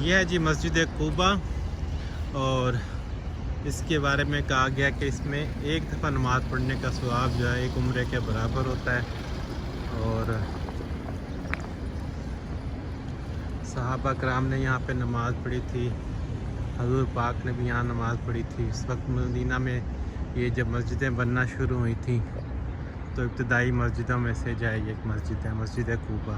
यह है जी मस्जिद कुबा। और इसके बारे में कहा गया कि इसमें एक दफ़ा नमाज़ पढ़ने का सवाब जो है एक उम्रे के बराबर होता है। और सहाबा कराम ने यहाँ पे नमाज़ पढ़ी थी, हजूर पाक ने भी यहाँ नमाज़ पढ़ी थी। इस वक्त मदीना में ये जब मस्जिदें बनना शुरू हुई थी तो इब्तदाई मस्जिदों में से जो है एक मस्जिद है, मस्जिद Quba.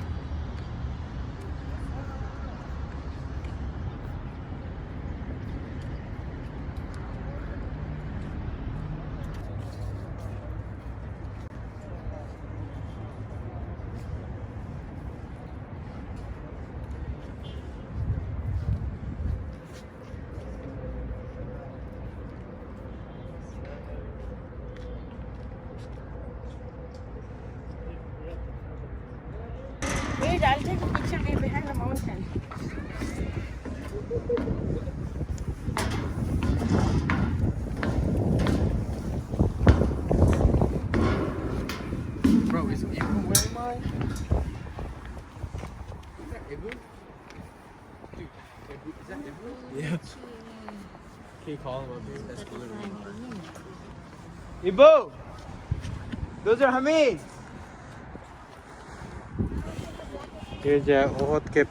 Wait, I'll take a picture of you behind the mountain. Bro, is Ibu wearing mine? Is that Ibu? Dude, Ibu, is that Ibu? Yeah. Can you call him up here? That's literally mine. Ibu! Those are Hamid! ये जो है ओहद के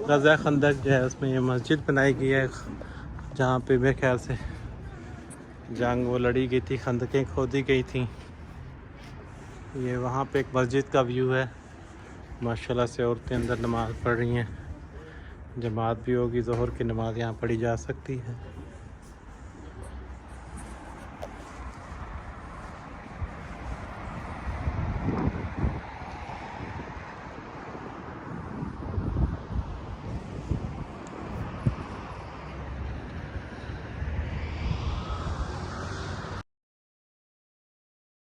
गज़ा खंदक जो है उसमें ये मस्जिद बनाई गई है, जहाँ पे मेरे ख्याल से जंग वो लड़ी गई थी, खंदकें खोदी गई थी। ये वहाँ पे एक मस्जिद का व्यू है। माशाल्लाह से औरतें अंदर नमाज़ पढ़ रही हैं। जमात भी होगी, ज़ोहर की नमाज़ यहाँ पढ़ी जा सकती है।